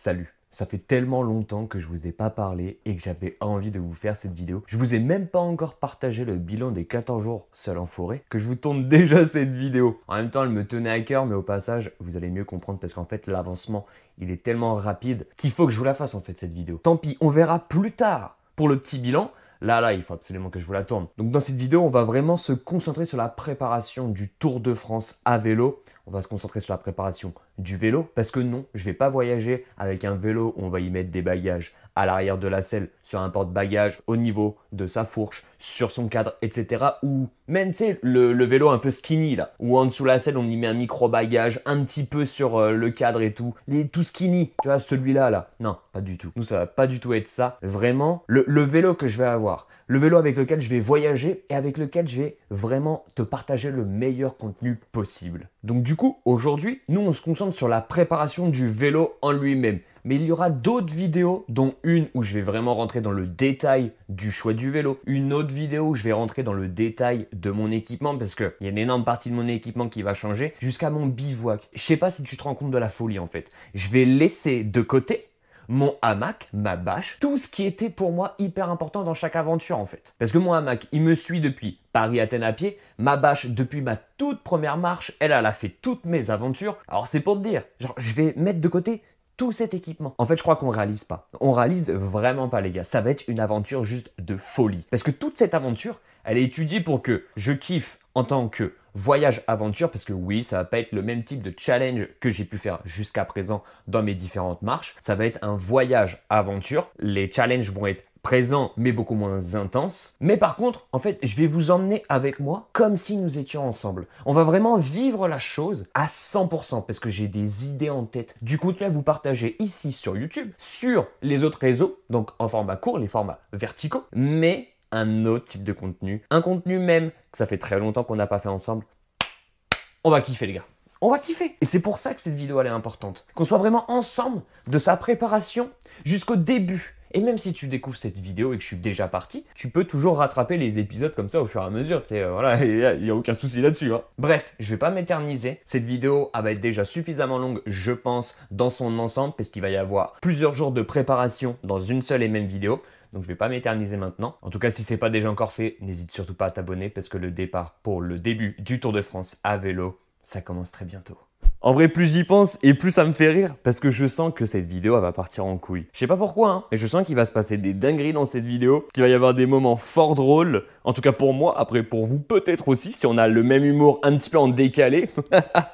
Salut! Ça fait tellement longtemps que je vous ai pas parlé et que j'avais envie de vous faire cette vidéo. Je vous ai même pas encore partagé le bilan des 14 jours seul en forêt que je vous tourne déjà cette vidéo. En même temps, elle me tenait à cœur, mais au passage, vous allez mieux comprendre parce qu'en fait, l'avancement, il est tellement rapide qu'il faut que je vous la fasse en fait cette vidéo. Tant pis, on verra plus tard pour le petit bilan. Là, il faut absolument que je vous la tourne. Donc dans cette vidéo, on va vraiment se concentrer sur la préparation du Tour de France à vélo. On va se concentrer sur la préparation du vélo parce que non, je ne vais pas voyager avec un vélo où on va y mettre des bagages à l'arrière de la selle, sur un porte-bagages, au niveau de sa fourche, sur son cadre, etc. Ou même, tu sais, le vélo un peu skinny là, où en dessous de la selle, on y met un micro-bagage un petit peu sur le cadre et tout. Tout skinny, tu vois, celui-là là. Non, pas du tout. Nous, ça va pas du tout être ça. Vraiment, le vélo que je vais avoir, le vélo avec lequel je vais voyager et avec lequel je vais vraiment te partager le meilleur contenu possible. Donc du coup, aujourd'hui, nous, on se concentre sur la préparation du vélo en lui-même. Mais il y aura d'autres vidéos, dont une où je vais vraiment rentrer dans le détail du choix du vélo. Une autre vidéo où je vais rentrer dans le détail de mon équipement parce qu'il y a une énorme partie de mon équipement qui va changer jusqu'à mon bivouac. Je sais pas si tu te rends compte de la folie en fait. Je vais laisser de côté mon hamac, ma bâche, tout ce qui était pour moi hyper important dans chaque aventure en fait. Parce que mon hamac, il me suit depuis Paris-Athènes à pied, ma bâche depuis ma toute première marche, elle a fait toutes mes aventures. Alors c'est pour te dire, genre je vais mettre de côté tout cet équipement. En fait, je crois qu'on réalise pas. On réalise vraiment pas, les gars. Ça va être une aventure juste de folie. Parce que toute cette aventure, elle est étudiée pour que je kiffe en tant que voyage aventure, parce que oui, ça va pas être le même type de challenge que j'ai pu faire jusqu'à présent dans mes différentes marches. Ça va être un voyage aventure. Les challenges vont être présents, mais beaucoup moins intenses. Mais par contre, en fait, je vais vous emmener avec moi comme si nous étions ensemble. On va vraiment vivre la chose à 100% parce que j'ai des idées en tête. Du contenu à vous partager ici sur YouTube, sur les autres réseaux, donc en format court, les formats verticaux, mais un autre type de contenu. Un contenu même que ça fait très longtemps qu'on n'a pas fait ensemble. On va kiffer, les gars. On va kiffer. Et c'est pour ça que cette vidéo, elle est importante. Qu'on soit vraiment ensemble de sa préparation jusqu'au début. Et même si tu découvres cette vidéo et que je suis déjà parti, tu peux toujours rattraper les épisodes comme ça au fur et à mesure. Tu sais, voilà, il n'y a aucun souci là-dessus. Hein. Bref, je vais pas m'éterniser. Cette vidéo, elle va être déjà suffisamment longue, je pense, dans son ensemble, parce qu'il va y avoir plusieurs jours de préparation dans une seule et même vidéo. Donc je vais pas m'éterniser maintenant. En tout cas, si c'est pas déjà encore fait, n'hésite surtout pas à t'abonner parce que le départ pour le début du Tour de France à vélo, ça commence très bientôt. En vrai, plus j'y pense et plus ça me fait rire parce que je sens que cette vidéo, elle va partir en couille. Je sais pas pourquoi, hein, mais je sens qu'il va se passer des dingueries dans cette vidéo, qu'il va y avoir des moments fort drôles. En tout cas pour moi, après pour vous peut-être aussi, si on a le même humour un petit peu en décalé.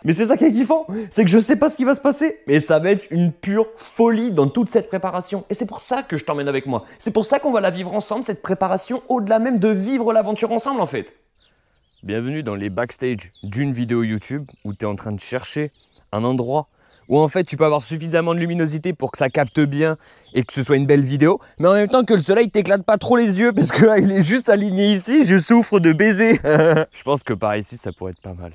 Mais c'est ça qui est kiffant, c'est que je sais pas ce qui va se passer, mais ça va être une pure folie dans toute cette préparation. Et c'est pour ça que je t'emmène avec moi. C'est pour ça qu'on va la vivre ensemble, cette préparation, au-delà même de vivre l'aventure ensemble en fait. Bienvenue dans les backstage d'une vidéo YouTube où tu es en train de chercher un endroit où en fait tu peux avoir suffisamment de luminosité pour que ça capte bien et que ce soit une belle vidéo, mais en même temps que le soleil t'éclate pas trop les yeux parce que là il est juste aligné ici, je souffre de baiser. Je pense que par ici ça pourrait être pas mal.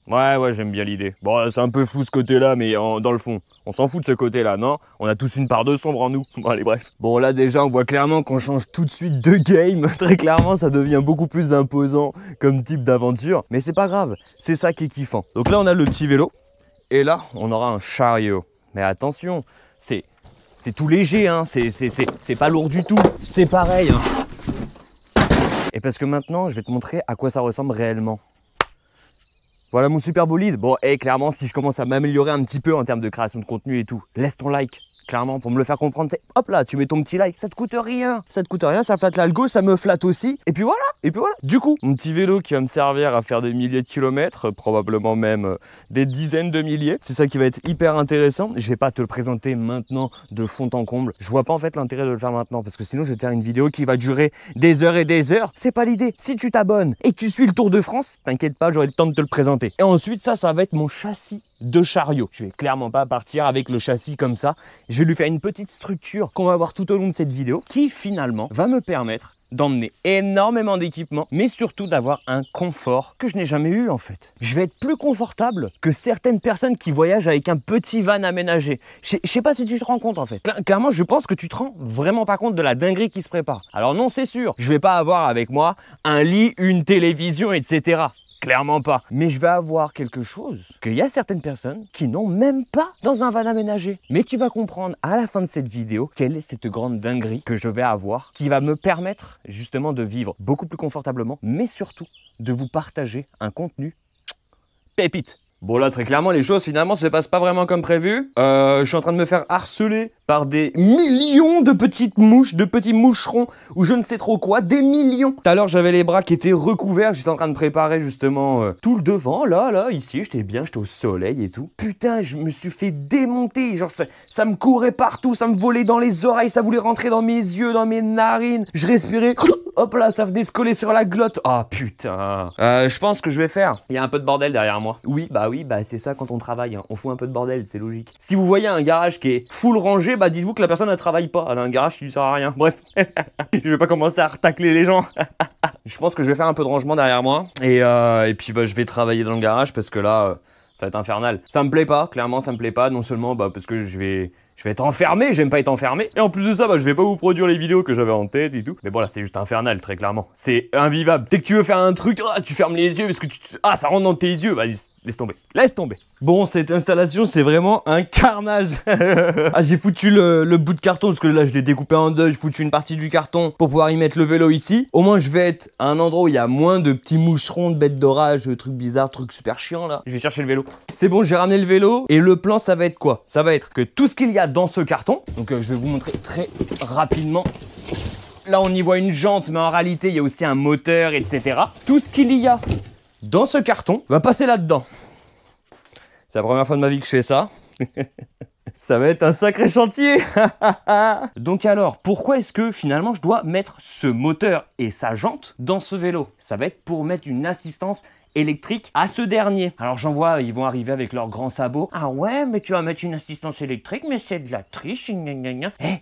Ouais, j'aime bien l'idée. Bon, c'est un peu flou ce côté-là, mais dans le fond, on s'en fout de ce côté-là, non? On a tous une part de sombre en nous. Bon, allez, bref. Bon, là, déjà, on voit clairement qu'on change tout de suite de game. Très clairement, ça devient beaucoup plus imposant comme type d'aventure. Mais c'est pas grave, c'est ça qui est kiffant. Donc là, on a le petit vélo. Et là, on aura un chariot. Mais attention, c'est tout léger, hein. C'est pas lourd du tout. C'est pareil, hein. Et parce que maintenant, je vais te montrer à quoi ça ressemble réellement. Voilà mon super bolide. Bon, et clairement, si je commence à m'améliorer un petit peu en termes de création de contenu et tout, laisse ton like. Clairement, pour me le faire comprendre, c'est hop là, tu mets ton petit like, ça te coûte rien. Ça te coûte rien, ça flatte l'algo, ça me flatte aussi. Et puis voilà. Du coup, mon petit vélo qui va me servir à faire des milliers de kilomètres, probablement même des dizaines de milliers. C'est ça qui va être hyper intéressant. Je vais pas te le présenter maintenant de fond en comble. Je vois pas en fait l'intérêt de le faire maintenant parce que sinon je vais te faire une vidéo qui va durer des heures et des heures. C'est pas l'idée. Si tu t'abonnes et que tu suis le Tour de France, t'inquiète pas, j'aurai le temps de te le présenter. Et ensuite, ça va être mon châssis de chariot. Je vais clairement pas partir avec le châssis comme ça. Je vais lui faire une petite structure qu'on va voir tout au long de cette vidéo qui finalement va me permettre d'emmener énormément d'équipements, mais surtout d'avoir un confort que je n'ai jamais eu en fait. Je vais être plus confortable que certaines personnes qui voyagent avec un petit van aménagé. Je sais pas si tu te rends compte en fait. Clairement, je pense que tu te rends vraiment pas compte de la dinguerie qui se prépare. Alors non, c'est sûr, je vais pas avoir avec moi un lit, une télévision, etc. clairement pas. Mais je vais avoir quelque chose qu'il y a certaines personnes qui n'ont même pas dans un van aménagé. Mais tu vas comprendre à la fin de cette vidéo quelle est cette grande dinguerie que je vais avoir qui va me permettre justement de vivre beaucoup plus confortablement, mais surtout de vous partager un contenu pépite. Bon là très clairement les choses finalement se passent pas vraiment comme prévu. Je suis en train de me faire harceler par des millions de petites mouches, de petits moucherons ou je ne sais trop quoi, des millions. Tout à l'heure j'avais les bras qui étaient recouverts, j'étais en train de préparer justement tout le devant, là, ici, j'étais bien, j'étais au soleil et tout. Putain, je me suis fait démonter, genre ça me courait partout, ça me volait dans les oreilles, ça voulait rentrer dans mes yeux, dans mes narines. Je respirais, hop là, ça venait se coller sur la glotte. Ah putain. Je pense que je vais faire. Il y a un peu de bordel derrière moi. Oui, bah c'est ça quand on travaille, hein. On fout un peu de bordel, c'est logique. Si vous voyez un garage qui est full rangé, bah dites-vous que la personne ne travaille pas. Elle a un garage qui lui sert à rien. Bref, je vais pas commencer à retacler les gens. Je pense que je vais faire un peu de rangement derrière moi. Et puis bah je vais travailler dans le garage parce que là, ça va être infernal. Ça me plaît pas, clairement ça me plaît pas. Non seulement parce que je vais être enfermé, j'aime pas être enfermé. Et en plus de ça, je vais pas vous produire les vidéos que j'avais en tête et tout. Mais bon là, c'est juste infernal, très clairement. C'est invivable. Dès que tu veux faire un truc, tu fermes les yeux parce que ça rentre dans tes yeux. Vas-y, laisse tomber. Laisse tomber. Bon, cette installation, c'est vraiment un carnage. J'ai foutu le bout de carton parce que là, je l'ai découpé en deux. J'ai foutu une partie du carton pour pouvoir y mettre le vélo ici. Au moins, je vais être à un endroit où il y a moins de petits moucherons, de bêtes d'orage, trucs bizarres, trucs super chiants là. Je vais chercher le vélo. C'est bon, j'ai ramené le vélo. Et le plan, ça va être quoi? Ça va être que tout ce qu'il y a dans ce carton, donc je vais vous montrer très rapidement. Là, on y voit une jante, mais en réalité, il y a aussi un moteur, etc. Tout ce qu'il y a dans ce carton va passer là-dedans. C'est la première fois de ma vie que je fais ça. Ça va être un sacré chantier. Donc alors, pourquoi est-ce que finalement je dois mettre ce moteur et sa jante dans ce vélo? Ça va être pour mettre une assistance électrique à ce dernier. Alors j'en vois, ils vont arriver avec leurs grands sabots. Ah ouais, mais tu vas mettre une assistance électrique, mais c'est de la triche.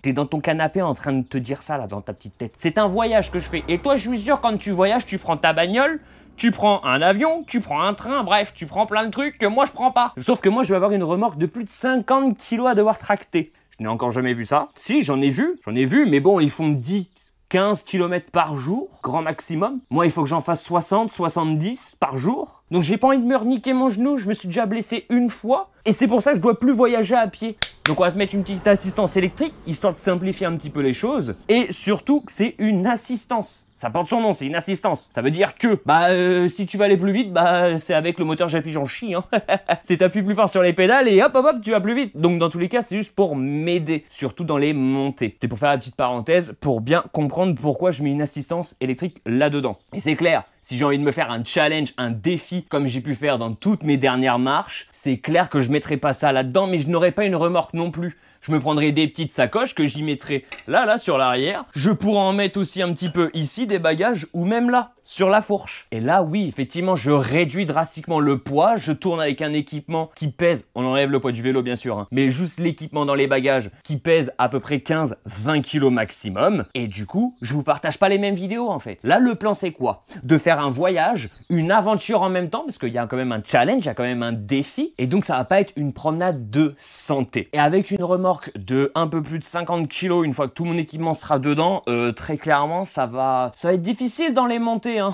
T'es dans ton canapé en train de te dire ça là dans ta petite tête. C'est un voyage que je fais. Et toi, je suis sûr, quand tu voyages, tu prends ta bagnole, tu prends un avion, tu prends un train, bref, tu prends plein de trucs que moi je prends pas. Sauf que moi je vais avoir une remorque de plus de 50 kilos à devoir tracter. Je n'ai encore jamais vu ça. Si, j'en ai vu, mais bon, ils font 15 km par jour, grand maximum. Moi, il faut que j'en fasse 60, 70 par jour. Donc j'ai pas envie de me reniquer mon genou, je me suis déjà blessé une fois. Et c'est pour ça que je dois plus voyager à pied. Donc on va se mettre une petite assistance électrique, histoire de simplifier un petit peu les choses. Et surtout que c'est une assistance. Ça porte son nom, c'est une assistance. Ça veut dire que, si tu vas aller plus vite, c'est avec le moteur j'appuie, j'en chie, hein. C'est t'appuies plus fort sur les pédales et hop, tu vas plus vite. Donc dans tous les cas, c'est juste pour m'aider, surtout dans les montées. C'est pour faire la petite parenthèse, pour bien comprendre pourquoi je mets une assistance électrique là-dedans. Et c'est clair, si j'ai envie de me faire un challenge, un défi, comme j'ai pu faire dans toutes mes dernières marches, c'est clair que je mettrai pas ça là-dedans, mais je n'aurai pas une remorque non plus. Je me prendrai des petites sacoches que j'y mettrai là, sur l'arrière. Je pourrais en mettre aussi un petit peu ici, des bagages, ou même là, sur la fourche. Et là, oui, effectivement, je réduis drastiquement le poids. Je tourne avec un équipement qui pèse, on enlève le poids du vélo bien sûr, hein, mais juste l'équipement dans les bagages qui pèse à peu près 15-20 kilos maximum. Et du coup, je vous partage pas les mêmes vidéos en fait. Là, le plan c'est quoi? De faire un voyage, une aventure en même temps, parce qu'il y a quand même un challenge, il y a quand même un défi. Et donc, ça va pas être une promenade de santé. Et avec une remorque de un peu plus de 50 kilos, une fois que tout mon équipement sera dedans, très clairement, ça va être difficile dans les montées, hein.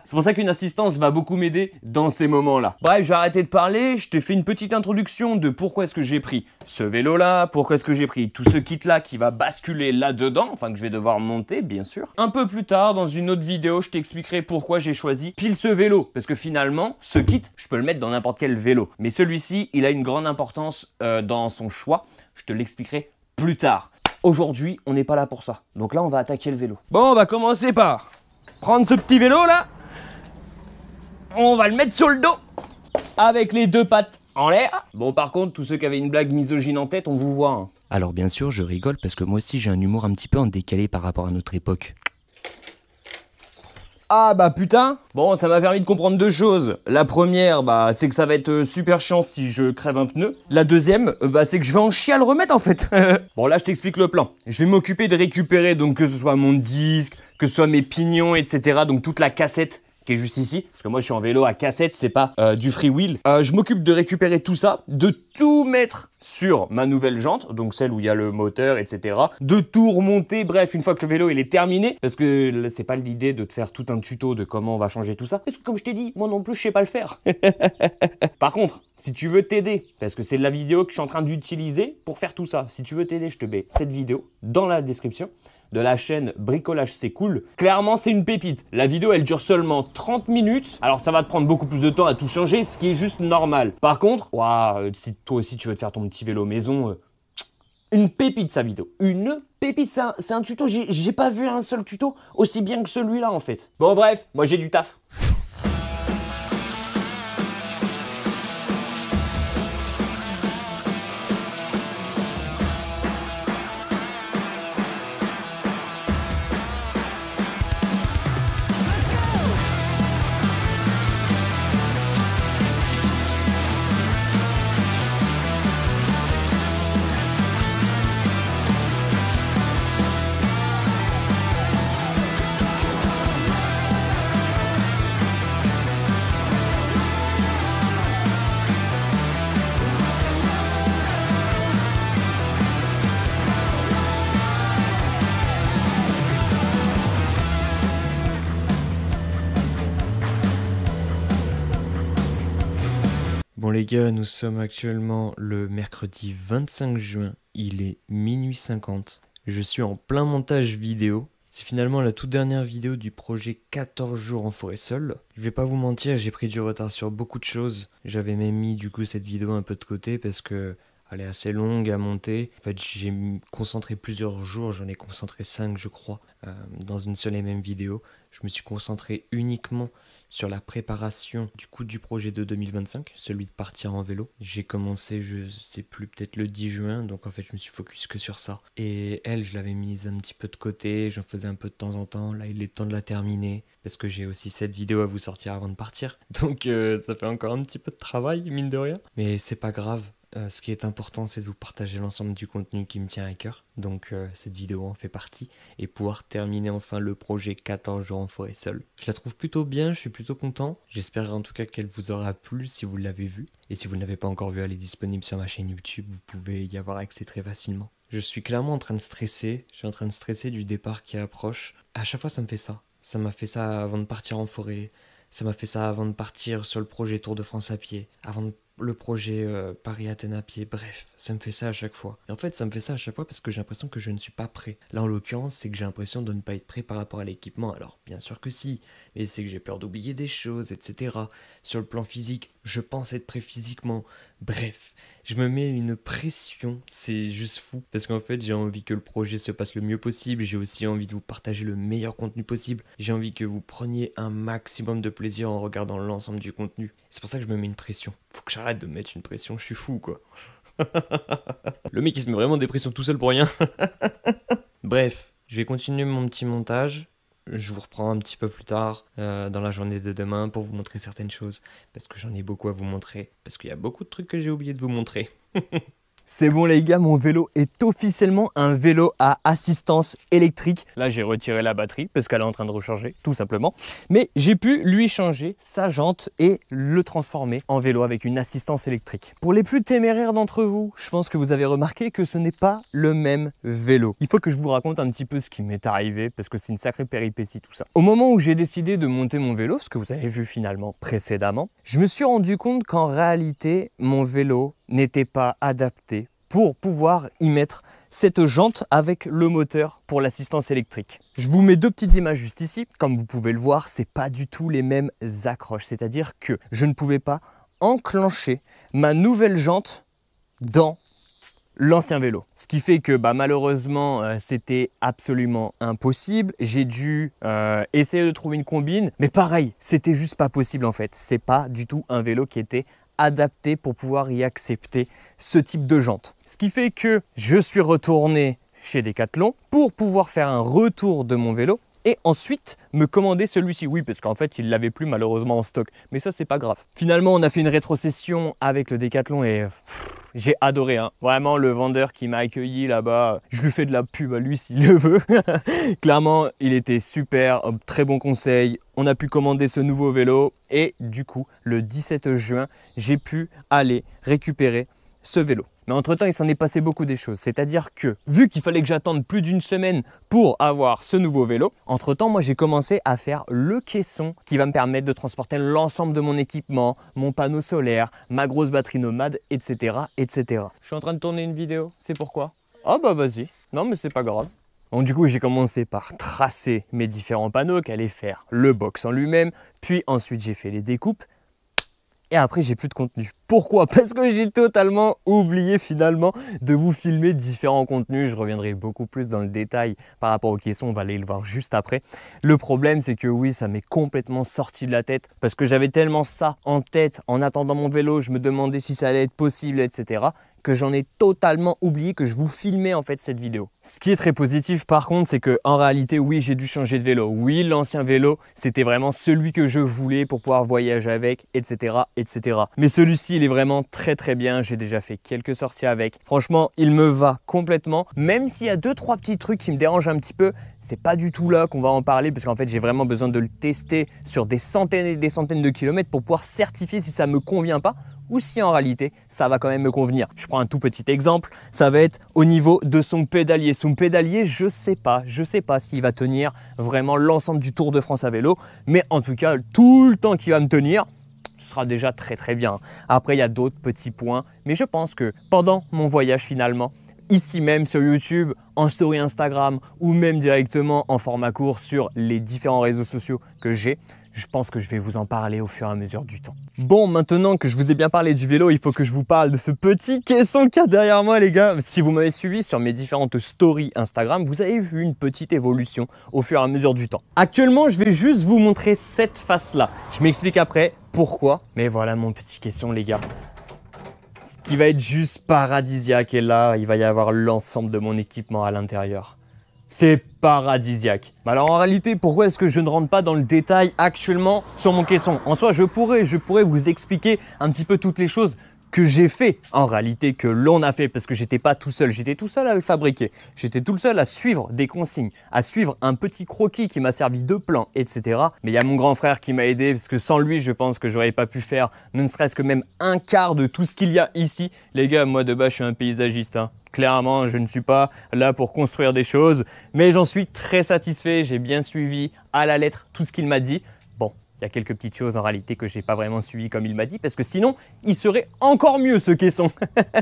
C'est pour ça qu'une assistance va beaucoup m'aider dans ces moments-là. Bref, je vais arrêter de parler, je t'ai fait une petite introduction de pourquoi est-ce que j'ai pris ce vélo-là, pourquoi est-ce que j'ai pris tout ce kit-là qui va basculer là-dedans, enfin que je vais devoir monter, bien sûr. Un peu plus tard, dans une autre vidéo, je t'expliquerai pourquoi j'ai choisi pile ce vélo, parce que finalement, ce kit, je peux le mettre dans n'importe quel vélo. Mais celui-ci, il a une grande importance dans son choix. Je te l'expliquerai plus tard. Aujourd'hui, on n'est pas là pour ça. Donc là, on va attaquer le vélo. Bon, on va commencer par prendre ce petit vélo là. On va le mettre sur le dos avec les deux pattes en l'air. Bon, par contre, tous ceux qui avaient une blague misogyne en tête, on vous voit, hein. Alors bien sûr, je rigole parce que moi aussi j'ai un humour un petit peu en décalé par rapport à notre époque. Ah bah putain. Bon, ça m'a permis de comprendre deux choses. La première, c'est que ça va être super chiant si je crève un pneu. La deuxième, c'est que je vais en chier à le remettre en fait. Bon là, je t'explique le plan. Je vais m'occuper de récupérer, donc que ce soit mon disque, que ce soit mes pignons, etc. Donc toute la cassette qui est juste ici, parce que moi je suis en vélo à cassette, c'est pas du freewheel. Je m'occupe de récupérer tout ça, de tout mettre sur ma nouvelle jante, donc celle où il y a le moteur, etc. De tout remonter, bref, une fois que le vélo il est terminé, parce que c'est pas l'idée de te faire tout un tuto de comment on va changer tout ça, parce que comme je t'ai dit, moi non plus je sais pas le faire. Par contre, si tu veux t'aider, parce que c'est la vidéo que je suis en train d'utiliser pour faire tout ça, si tu veux t'aider, je te mets cette vidéo dans la description de la chaîne Bricolage C'est Cool. Clairement, c'est une pépite. La vidéo, elle dure seulement 30 minutes. Alors, ça va te prendre beaucoup plus de temps à tout changer, ce qui est juste normal. Par contre, si toi aussi tu veux te faire ton petit vélo maison, une pépite sa vidéo. Une pépite, c'est un tuto. J'ai pas vu un seul tuto aussi bien que celui-là en fait. Bon bref, moi j'ai du taf. Bon les gars, nous sommes actuellement le mercredi 25 juin, il est minuit 50. Je suis en plein montage vidéo. C'est finalement la toute dernière vidéo du projet 14 jours en forêt seul. Je vais pas vous mentir, j'ai pris du retard sur beaucoup de choses. J'avais même mis du coup cette vidéo un peu de côté parce que elle est assez longue à monter. En fait, j'ai concentré plusieurs jours, j'en ai concentré 5 je crois, dans une seule et même vidéo. Je me suis concentré uniquement sur la préparation du coup du projet de 2025, celui de partir en vélo. J'ai commencé, je sais plus, peut-être le 10 juin, donc en fait je me suis focus que sur ça. Et elle, je l'avais mise un petit peu de côté, j'en faisais un peu de temps en temps. Là, il est temps de la terminer, parce que j'ai aussi cette vidéo à vous sortir avant de partir. Donc ça fait encore un petit peu de travail, mine de rien. Mais c'est pas grave. Ce qui est important, c'est de vous partager l'ensemble du contenu qui me tient à cœur. Donc cette vidéo en fait partie. Et pouvoir terminer enfin le projet 14 jours en forêt seul. Je la trouve plutôt bien, je suis plutôt content. J'espère en tout cas qu'elle vous aura plu si vous l'avez vue. Et si vous ne l'avez pas encore vue, elle est disponible sur ma chaîne YouTube. Vous pouvez y avoir accès très facilement. Je suis clairement en train de stresser. Je suis en train de stresser du départ qui approche. À chaque fois ça me fait ça. Ça m'a fait ça avant de partir en forêt. Ça m'a fait ça avant de partir sur le projet Tour de France à pied. Avant de le projet Paris-Athènes à pied, bref, ça me fait ça à chaque fois. Et en fait, ça me fait ça à chaque fois parce que j'ai l'impression que je ne suis pas prêt. Là, en l'occurrence, c'est que j'ai l'impression de ne pas être prêt par rapport à l'équipement. Alors, bien sûr que si, mais c'est que j'ai peur d'oublier des choses, etc. Sur le plan physique, je pense être prêt physiquement. Bref, je me mets une pression, c'est juste fou. Parce qu'en fait, j'ai envie que le projet se passe le mieux possible. J'ai aussi envie de vous partager le meilleur contenu possible. J'ai envie que vous preniez un maximum de plaisir en regardant l'ensemble du contenu. C'est pour ça que je me mets une pression. Faut que j'arrête de me mettre une pression, je suis fou quoi. Le mec il se met vraiment des pressions tout seul pour rien. Bref, je vais continuer mon petit montage. Je vous reprends un petit peu plus tard dans la journée de demain pour vous montrer certaines choses. Parce que j'en ai beaucoup à vous montrer. Parce qu'il y a beaucoup de trucs que j'ai oublié de vous montrer. C'est bon les gars, mon vélo est officiellement un vélo à assistance électrique. Là j'ai retiré la batterie parce qu'elle est en train de recharger, tout simplement. Mais j'ai pu lui changer sa jante et le transformer en vélo avec une assistance électrique. Pour les plus téméraires d'entre vous, je pense que vous avez remarqué que ce n'est pas le même vélo. Il faut que je vous raconte un petit peu ce qui m'est arrivé parce que c'est une sacrée péripétie tout ça. Au moment où j'ai décidé de monter mon vélo, ce que vous avez vu finalement précédemment, je me suis rendu compte qu'en réalité, mon vélo n'était pas adapté pour pouvoir y mettre cette jante avec le moteur pour l'assistance électrique. Je vous mets deux petites images juste ici. Comme vous pouvez le voir, c'est pas du tout les mêmes accroches. C'est-à-dire que je ne pouvais pas enclencher ma nouvelle jante dans l'ancien vélo. Ce qui fait que malheureusement, c'était absolument impossible. J'ai dû essayer de trouver une combine. Mais pareil, c'était juste pas possible en fait. C'est pas du tout un vélo qui était adapté pour pouvoir y accepter ce type de jante. Ce qui fait que je suis retourné chez Decathlon pour pouvoir faire un retour de mon vélo et ensuite me commander celui-ci. Oui, parce qu'en fait, il ne l'avait plus malheureusement en stock. Mais ça, c'est pas grave. Finalement, on a fait une rétrocession avec le Decathlon et j'ai adoré, hein. Vraiment, le vendeur qui m'a accueilli là-bas, je lui fais de la pub à lui s'il le veut. Clairement, il était super, très bon conseil. On a pu commander ce nouveau vélo et du coup, le 17 juin, j'ai pu aller récupérer ce vélo. Mais entre-temps, il s'en est passé beaucoup des choses. C'est-à-dire que, vu qu'il fallait que j'attende plus d'une semaine pour avoir ce nouveau vélo, entre-temps, moi, j'ai commencé à faire le caisson qui va me permettre de transporter l'ensemble de mon équipement, mon panneau solaire, ma grosse batterie nomade, etc., etc. Je suis en train de tourner une vidéo, c'est pourquoi? Ah bah vas-y, non mais c'est pas grave. Donc du coup, j'ai commencé par tracer mes différents panneaux, qu'allait faire le box en lui-même, puis ensuite j'ai fait les découpes. Et après, j'ai plus de contenu. Pourquoi? Parce que j'ai totalement oublié finalement de vous filmer différents contenus. Je reviendrai beaucoup plus dans le détail par rapport aux caissons. On va aller le voir juste après. Le problème, c'est que oui, ça m'est complètement sorti de la tête parce que j'avais tellement ça en tête en attendant mon vélo. Je me demandais si ça allait être possible, etc. que j'en ai totalement oublié que je vous filmais en fait cette vidéo. Ce qui est très positif par contre, c'est que en réalité, oui, j'ai dû changer de vélo. Oui, l'ancien vélo, c'était vraiment celui que je voulais pour pouvoir voyager avec, etc., etc. Mais celui-ci, il est vraiment très très bien. J'ai déjà fait quelques sorties avec. Franchement, il me va complètement. Même s'il y a 2-3 petits trucs qui me dérangent un petit peu, c'est pas du tout là qu'on va en parler parce qu'en fait, j'ai vraiment besoin de le tester sur des centaines et des centaines de kilomètres pour pouvoir certifier si ça me convient pas ou si en réalité ça va quand même me convenir. Je prends un tout petit exemple, ça va être au niveau de son pédalier. Son pédalier, je sais pas s'il va tenir vraiment l'ensemble du Tour de France à vélo, mais en tout cas, tout le temps qu'il va me tenir, ce sera déjà très très bien. Après, il y a d'autres petits points, mais je pense que pendant mon voyage finalement, ici même sur YouTube, en story Instagram ou même directement en format court sur les différents réseaux sociaux que j'ai, je pense que je vais vous en parler au fur et à mesure du temps. Bon, maintenant que je vous ai bien parlé du vélo, il faut que je vous parle de ce petit caisson qu'il y a derrière moi, les gars. Si vous m'avez suivi sur mes différentes stories Instagram, vous avez vu une petite évolution au fur et à mesure du temps. Actuellement, je vais juste vous montrer cette face-là. Je m'explique après pourquoi. Mais voilà mon petit caisson, les gars. Ce qui va être juste paradisiaque. Et là, il va y avoir l'ensemble de mon équipement à l'intérieur. C'est paradisiaque. Alors en réalité, pourquoi est-ce que je ne rentre pas dans le détail actuellement sur mon caisson? En soi, je pourrais vous expliquer un petit peu toutes les choses que j'ai fait, en réalité que l'on a fait, parce que j'étais pas tout seul, j'étais tout seul à le fabriquer, j'étais tout seul à suivre des consignes, à suivre un petit croquis qui m'a servi de plan, etc. Mais il y a mon grand frère qui m'a aidé, parce que sans lui, je pense que j'aurais pas pu faire ne serait-ce que même un quart de tout ce qu'il y a ici. Les gars, moi de base, je suis un paysagiste, hein. Clairement, je ne suis pas là pour construire des choses, mais j'en suis très satisfait, j'ai bien suivi à la lettre tout ce qu'il m'a dit. Bon, il y a quelques petites choses en réalité que je n'ai pas vraiment suivi comme il m'a dit, parce que sinon, il serait encore mieux ce caisson.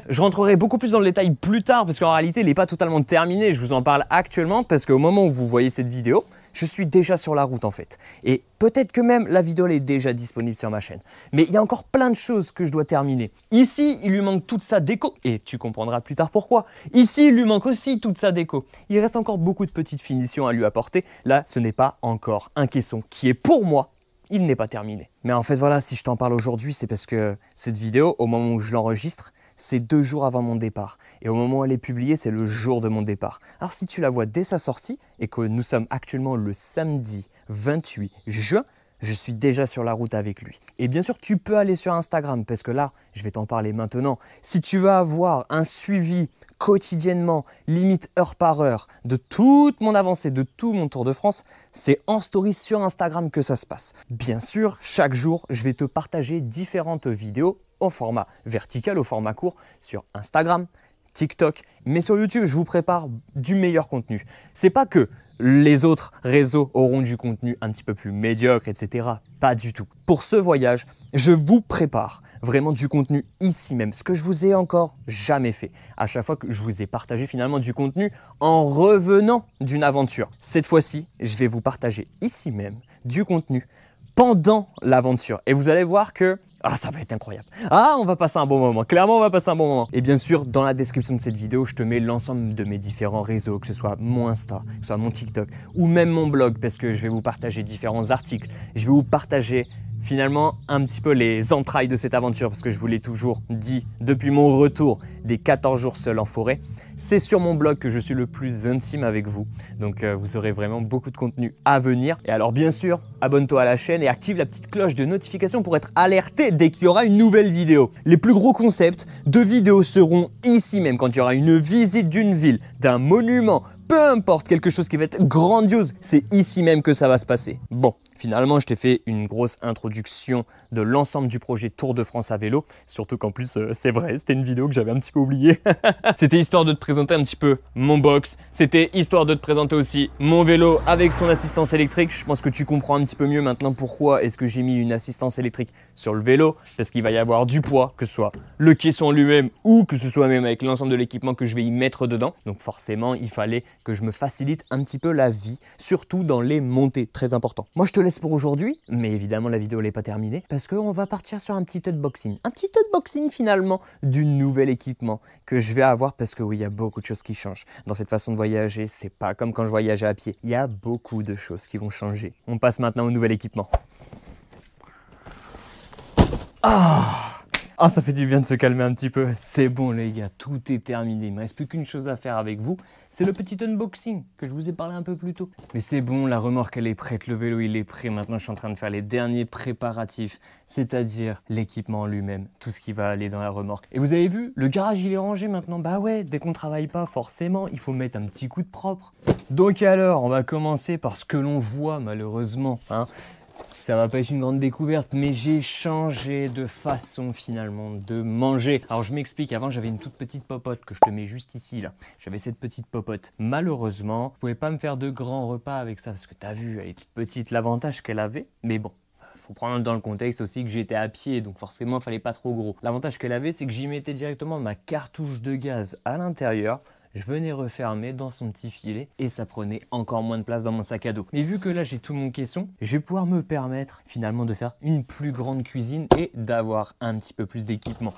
Je rentrerai beaucoup plus dans le détail plus tard, parce qu'en réalité, il n'est pas totalement terminé. Je vous en parle actuellement, parce qu'au moment où vous voyez cette vidéo, je suis déjà sur la route en fait. Et peut-être que même la vidéo est déjà disponible sur ma chaîne. Mais il y a encore plein de choses que je dois terminer. Ici, il lui manque toute sa déco. Et tu comprendras plus tard pourquoi. Ici, il lui manque aussi toute sa déco. Il reste encore beaucoup de petites finitions à lui apporter. Là, ce n'est pas encore un caisson qui est pour moi. Il n'est pas terminé. Mais en fait, voilà, si je t'en parle aujourd'hui, c'est parce que cette vidéo, au moment où je l'enregistre, c'est 2 jours avant mon départ. Et au moment où elle est publiée, c'est le jour de mon départ. Alors si tu la vois dès sa sortie et que nous sommes actuellement le samedi 28 juin, je suis déjà sur la route avec lui. Et bien sûr, tu peux aller sur Instagram parce que là, je vais t'en parler maintenant. Si tu veux avoir un suivi quotidiennement, limite heure par heure, de toute mon avancée, de tout mon Tour de France, c'est en story sur Instagram que ça se passe. Bien sûr, chaque jour, je vais te partager différentes vidéos au format vertical, au format court, sur Instagram, TikTok, mais sur YouTube, je vous prépare du meilleur contenu. C'est pas que les autres réseaux auront du contenu un petit peu plus médiocre, etc. Pas du tout. Pour ce voyage, je vous prépare vraiment du contenu ici même, ce que je vous ai encore jamais fait. À chaque fois que je vous ai partagé finalement du contenu en revenant d'une aventure. Cette fois-ci, je vais vous partager ici même du contenu pendant l'aventure. Et vous allez voir que ça va être incroyable. On va passer un bon moment. Clairement, on va passer un bon moment. Et bien sûr, dans la description de cette vidéo, je te mets l'ensemble de mes différents réseaux, que ce soit mon Insta, que ce soit mon TikTok ou même mon blog, parce que je vais vous partager différents articles. Je vais vous partager finalement un petit peu les entrailles de cette aventure, parce que je vous l'ai toujours dit depuis mon retour des 14 jours seul en forêt. C'est sur mon blog que je suis le plus intime avec vous, donc vous aurez vraiment beaucoup de contenu à venir. Et alors bien sûr, abonne-toi à la chaîne et active la petite cloche de notification pour être alerté dès qu'il y aura une nouvelle vidéo. Les plus gros concepts de vidéos seront ici même, quand il y aura une visite d'une ville, d'un monument, peu importe, quelque chose qui va être grandiose, c'est ici même que ça va se passer. Bon, finalement, je t'ai fait une grosse introduction de l'ensemble du projet Tour de France à vélo, surtout qu'en plus, c'est vrai, c'était une vidéo que j'avais un petit peu oubliée. C'était histoire de te présenter un petit peu mon box, c'était histoire de te présenter aussi mon vélo avec son assistance électrique. Je pense que tu comprends un petit peu mieux maintenant pourquoi est-ce que j'ai mis une assistance électrique sur le vélo, parce qu'il va y avoir du poids, que ce soit le caisson en lui-même ou que ce soit même avec l'ensemble de l'équipement que je vais y mettre dedans. Donc forcément, il fallait que je me facilite un petit peu la vie, surtout dans les montées, très important. Moi, je te laisse pour aujourd'hui, mais évidemment, la vidéo n'est pas terminée parce qu'on va partir sur un petit unboxing. Un petit unboxing finalement du nouvel équipement que je vais avoir parce que oui, il y a beaucoup de choses qui changent. Dans cette façon de voyager, c'est pas comme quand je voyageais à pied. Il y a beaucoup de choses qui vont changer. On passe maintenant au nouvel équipement. Ah, ça fait du bien de se calmer un petit peu. C'est bon les gars, tout est terminé. Il ne me reste plus qu'une chose à faire avec vous. C'est le petit unboxing que je vous ai parlé un peu plus tôt. Mais c'est bon, la remorque elle est prête, le vélo il est prêt. Maintenant je suis en train de faire les derniers préparatifs, c'est-à-dire l'équipement lui-même, tout ce qui va aller dans la remorque. Et vous avez vu, le garage il est rangé maintenant. Bah ouais, dès qu'on ne travaille pas, forcément, il faut mettre un petit coup de propre. Donc alors, on va commencer par ce que l'on voit malheureusement, hein. Ça va pas être une grande découverte, mais j'ai changé de façon finalement de manger. Alors je m'explique, avant j'avais une toute petite popote que je te mets juste ici là. J'avais cette petite popote. Malheureusement, je pouvais pas me faire de grands repas avec ça parce que tu as vu, elle est toute petite, l'avantage qu'elle avait. Mais bon, faut prendre dans le contexte aussi que j'étais à pied, donc forcément il fallait pas trop gros. L'avantage qu'elle avait, c'est que j'y mettais directement ma cartouche de gaz à l'intérieur. Je venais refermer dans son petit filet et ça prenait encore moins de place dans mon sac à dos. Mais vu que là j'ai tout mon caisson, je vais pouvoir me permettre finalement de faire une plus grande cuisine et d'avoir un petit peu plus d'équipement.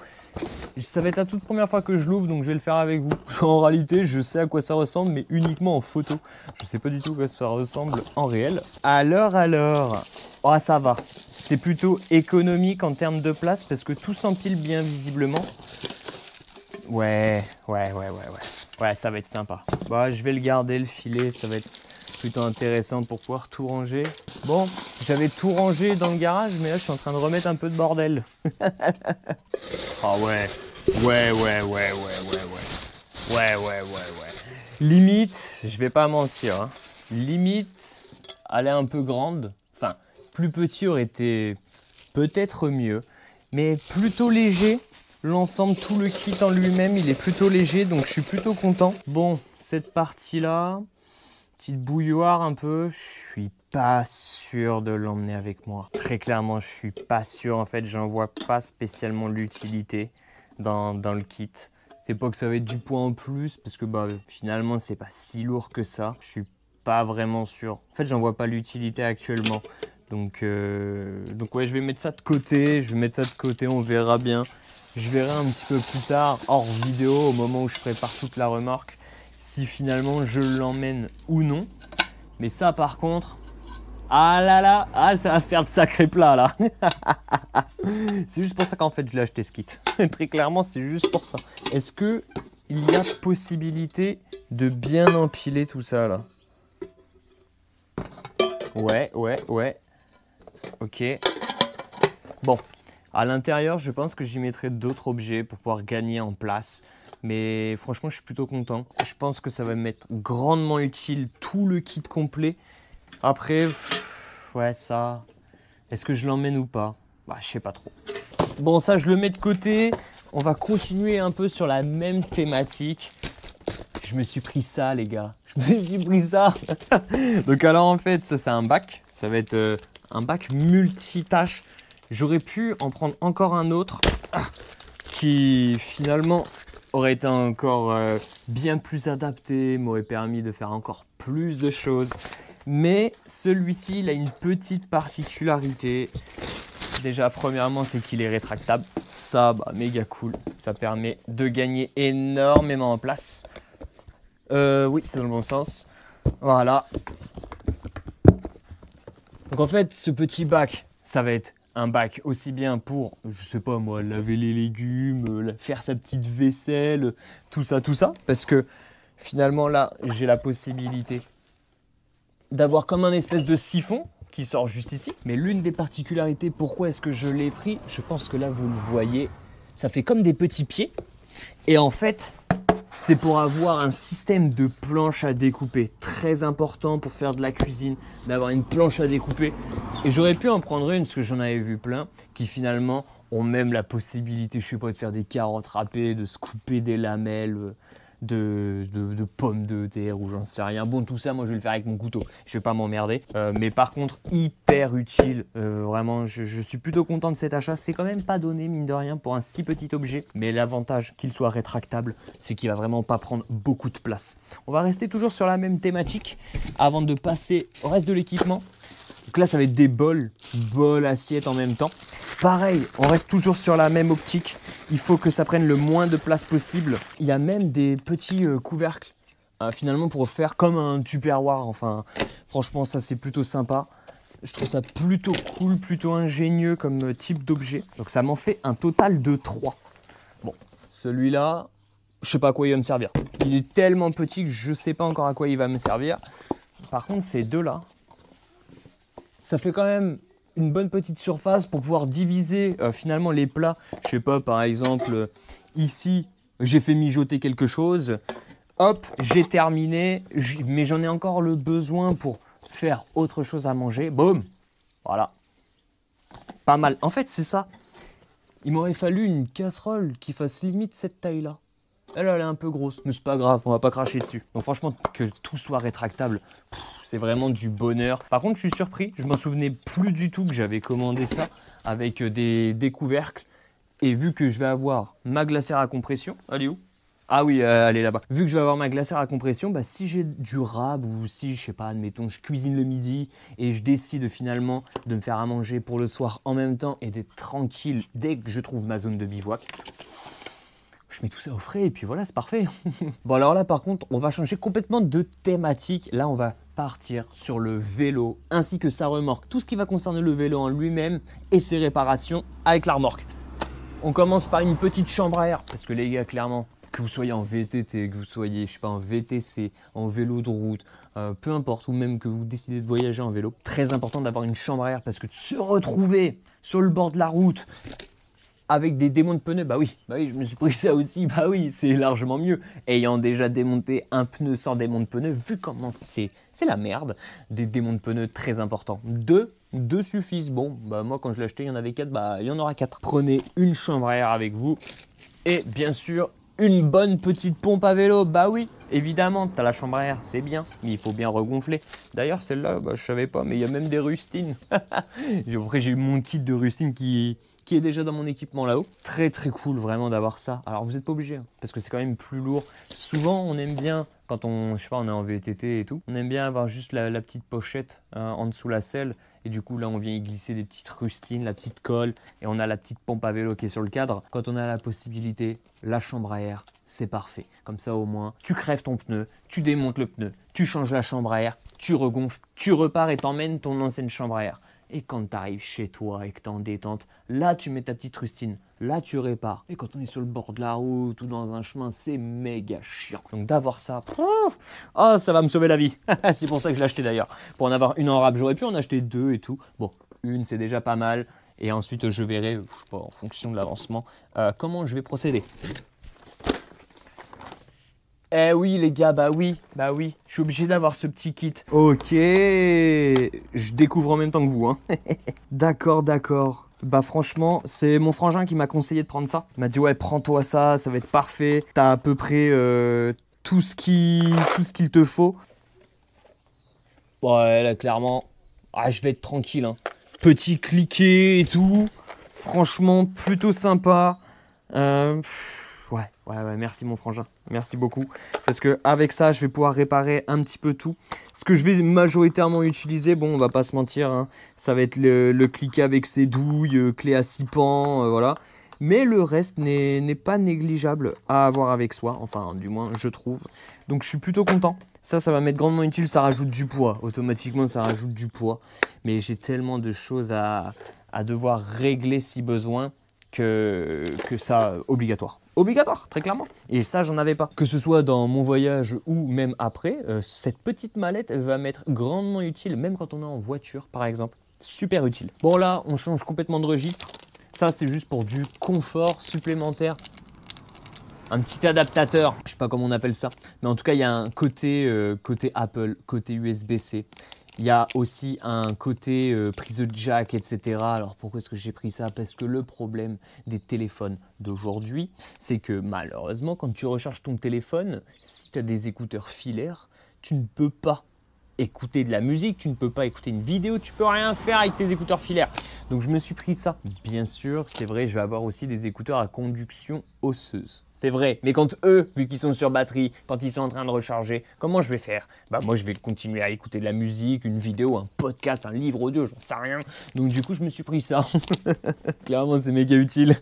Ça va être la toute première fois que je l'ouvre, donc je vais le faire avec vous. En réalité, je sais à quoi ça ressemble, mais uniquement en photo. Je sais pas du tout à quoi ça ressemble en réel. Alors, oh ça va. C'est plutôt économique en termes de place parce que tout s'empile bien visiblement. Ouais, ça va être sympa. Bah, je vais le garder, le filet, ça va être plutôt intéressant pour pouvoir tout ranger. Bon, j'avais tout rangé dans le garage, mais là, je suis en train de remettre un peu de bordel. Ah ouais. Limite, je vais pas mentir, hein. Limite, elle est un peu grande. Enfin, plus petit aurait été peut-être mieux, mais plutôt léger. L'ensemble, tout le kit en lui-même, il est plutôt léger, donc je suis plutôt content. Bon, cette partie-là, petite bouilloire un peu, je suis pas sûr de l'emmener avec moi. Très clairement, je suis pas sûr. En fait, j'en vois pas spécialement l'utilité dans le kit. C'est pas que ça va être du poids en plus, parce que bah, finalement, c'est pas si lourd que ça. Je suis pas vraiment sûr. En fait, j'en vois pas l'utilité actuellement. Donc ouais, je vais mettre ça de côté. On verra bien. Je verrai un petit peu plus tard, hors vidéo, au moment où je prépare toute la remorque, si finalement je l'emmène ou non. Mais ça par contre, ah là là, ah, ça va faire de sacrés plats là. C'est juste pour ça qu'en fait je l'ai acheté ce kit. Très clairement, c'est juste pour ça. Est-ce qu'il y a possibilité de bien empiler tout ça là? Ouais. Ok. Bon. À l'intérieur, je pense que j'y mettrai d'autres objets pour pouvoir gagner en place. Mais franchement, je suis plutôt content. Je pense que ça va m'être grandement utile, tout le kit complet. Après, ouais, ça... Est-ce que je l'emmène ou pas? Bah, je sais pas trop. Bon, ça, je le mets de côté. On va continuer un peu sur la même thématique. Je me suis pris ça, les gars. Donc alors, en fait, ça, c'est un bac. Ça va être un bac multitâche. J'aurais pu en prendre encore un autre qui finalement aurait été encore bien plus adapté, m'aurait permis de faire encore plus de choses. Mais celui-ci, il a une petite particularité. Déjà, premièrement, c'est qu'il est rétractable. Ça, bah, méga cool. Ça permet de gagner énormément en place. Oui, c'est dans le bon sens. Voilà. Donc en fait, ce petit bac, ça va être un bac aussi bien pour, je sais pas moi, laver les légumes, faire sa petite vaisselle, tout ça, parce que finalement là, j'ai la possibilité d'avoir comme un espèce de siphon qui sort juste ici. Mais l'une des particularités, pourquoi est-ce que je l'ai pris, je pense que là vous le voyez, ça fait comme des petits pieds. Et en fait, c'est pour avoir un système de planche à découper. Très important pour faire de la cuisine, d'avoir une planche à découper. Et j'aurais pu en prendre une, parce que j'en avais vu plein, qui finalement ont même la possibilité, je sais pas, de faire des carottes râpées, de se couper des lamelles de pommes de terre ou j'en sais rien. Bon, tout ça, moi, je vais le faire avec mon couteau. Je vais pas m'emmerder. Mais par contre, hyper utile. Vraiment, je suis plutôt content de cet achat. C'est quand même pas donné, mine de rien, pour un si petit objet. Mais l'avantage qu'il soit rétractable, c'est qu'il va vraiment pas prendre beaucoup de place. On va rester toujours sur la même thématique avant de passer au reste de l'équipement. Donc là, ça va être des bols, assiettes en même temps. Pareil, on reste toujours sur la même optique. Il faut que ça prenne le moins de place possible. Il y a même des petits couvercles, finalement, pour faire comme un tupperware. Enfin, franchement, ça, c'est plutôt sympa. Je trouve ça plutôt cool, plutôt ingénieux comme type d'objet. Donc, ça m'en fait un total de 3. Bon, celui-là, je sais pas à quoi il va me servir. Il est tellement petit que je sais pas encore à quoi il va me servir. Par contre, ces deux-là, ça fait quand même une bonne petite surface pour pouvoir diviser finalement les plats. Je sais pas, par exemple, ici, j'ai fait mijoter quelque chose. Hop, j'ai terminé, mais j'en ai encore le besoin pour faire autre chose à manger. Boum, voilà. Pas mal. En fait, c'est ça. Il m'aurait fallu une casserole qui fasse limite cette taille-là. Elle est un peu grosse, mais c'est pas grave, on va pas cracher dessus. Donc franchement, que tout soit rétractable, c'est vraiment du bonheur. Par contre, je suis surpris, je m'en souvenais plus du tout que j'avais commandé ça avec des couvercles. Et vu que je vais avoir ma glacière à compression, elle est où? Ah oui, elle est là-bas. Vu que je vais avoir ma glacière à compression, bah, si j'ai du rab ou si, je sais pas, admettons, je cuisine le midi et je décide finalement de me faire à manger pour le soir en même temps et d'être tranquille dès que je trouve ma zone de bivouac, je mets tout ça au frais et puis voilà, c'est parfait. Bon, alors là, par contre, on va changer complètement de thématique. Là, on va partir sur le vélo ainsi que sa remorque. Tout ce qui va concerner le vélo en lui-même et ses réparations avec la remorque. On commence par une petite chambre à air parce que les gars, clairement, que vous soyez en VTT, que vous soyez, je sais pas, en VTC, en vélo de route, peu importe, ou même que vous décidez de voyager en vélo, très important d'avoir une chambre à air parce que de se retrouver sur le bord de la route avec des démonts de pneus, bah oui, je me suis pris ça aussi, bah oui, c'est largement mieux. Ayant déjà démonté un pneu sans démon de pneu, vu comment c'est la merde, des démons de pneus très importants. Deux suffisent. Bon, bah moi quand je l'ai acheté, il y en avait 4, bah il y en aura 4. Prenez une chambre à air avec vous et bien sûr une bonne petite pompe à vélo. Bah oui, évidemment, tu as la chambre à air, c'est bien, mais il faut bien regonfler. D'ailleurs, celle-là, bah, je savais pas, mais il y a même des rustines. Après, j'ai eu mon kit de rustines qui est déjà dans mon équipement là-haut. Très très cool vraiment d'avoir ça. Alors vous n'êtes pas obligé, hein, parce que c'est quand même plus lourd. Souvent on aime bien, quand on, je sais pas, on est en VTT et tout, on aime bien avoir juste la petite pochette en dessous la selle. Et du coup là on vient y glisser des petites rustines, la petite colle, et on a la petite pompe à vélo qui est sur le cadre. Quand on a la possibilité, la chambre à air, c'est parfait. Comme ça au moins, tu crèves ton pneu, tu démontes le pneu, tu changes la chambre à air, tu regonfles, tu repars et t'emmènes ton ancienne chambre à air. Et quand tu arrives chez toi et que tu es en détente, là tu mets ta petite rustine, là tu répares. Et quand on est sur le bord de la route ou dans un chemin, c'est méga chiant. Donc d'avoir ça, oh, ça va me sauver la vie. C'est pour ça que je l'ai acheté d'ailleurs. Pour en avoir une en rab, j'aurais pu en acheter 2 et tout. Bon, une c'est déjà pas mal. Et ensuite je verrai, je sais pas, en fonction de l'avancement, comment je vais procéder. Eh oui les gars, bah oui, je suis obligé d'avoir ce petit kit. Ok, je découvre en même temps que vous, hein. D'accord. Bah franchement, c'est mon frangin qui m'a conseillé de prendre ça. Il m'a dit ouais, prends-toi ça, ça va être parfait. T'as à peu près tout ce qu'il te faut. Ouais, là clairement, je vais être tranquille, hein. Petit cliquet et tout. Franchement, plutôt sympa. Ouais, merci mon frangin, merci beaucoup. Parce que avec ça, je vais pouvoir réparer un petit peu tout. Ce que je vais majoritairement utiliser, bon, on va pas se mentir, hein, ça va être le cliquet avec ses douilles, clé à 6 pans, voilà. Mais le reste n'est pas négligeable à avoir avec soi, enfin du moins je trouve. Donc je suis plutôt content. Ça va m'être grandement utile, ça rajoute du poids. Automatiquement ça rajoute du poids. Mais j'ai tellement de choses à à devoir régler si besoin que ça obligatoire. Obligatoire, très clairement. Et ça, j'en avais pas. Que ce soit dans mon voyage ou même après, cette petite mallette, elle va m'être grandement utile, même quand on est en voiture, par exemple. Super utile. Bon, là, on change complètement de registre. Ça, c'est juste pour du confort supplémentaire. Un petit adaptateur, je sais pas comment on appelle ça. Mais en tout cas, il y a un côté Apple, côté USB-C. Il y a aussi un côté prise de jack, etc. Alors pourquoi est-ce que j'ai pris ça? Parce que le problème des téléphones d'aujourd'hui, c'est que malheureusement, quand tu recharges ton téléphone, si tu as des écouteurs filaires, tu ne peux pas écouter de la musique, tu ne peux pas écouter une vidéo, tu peux rien faire avec tes écouteurs filaires. Donc je me suis pris ça. Bien sûr, c'est vrai, je vais avoir aussi des écouteurs à conduction osseuse. C'est vrai, mais quand eux, vu qu'ils sont sur batterie, quand ils sont en train de recharger, comment je vais faire? Bah moi je vais continuer à écouter de la musique, une vidéo, un podcast, un livre audio, j'en sais rien. Donc du coup je me suis pris ça. Clairement c'est méga utile.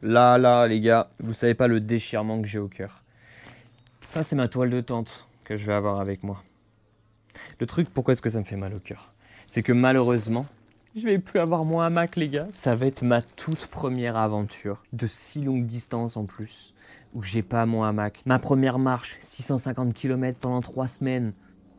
Là les gars, vous savez pas le déchirement que j'ai au cœur. Ça c'est ma toile de tente que je vais avoir avec moi. Le truc, pourquoi est-ce que ça me fait mal au cœur? C'est que malheureusement, je vais plus avoir mon hamac les gars. Ça va être ma toute première aventure de si longue distance en plus, où j'ai pas mon hamac. Ma première marche, 650 km pendant 3 semaines,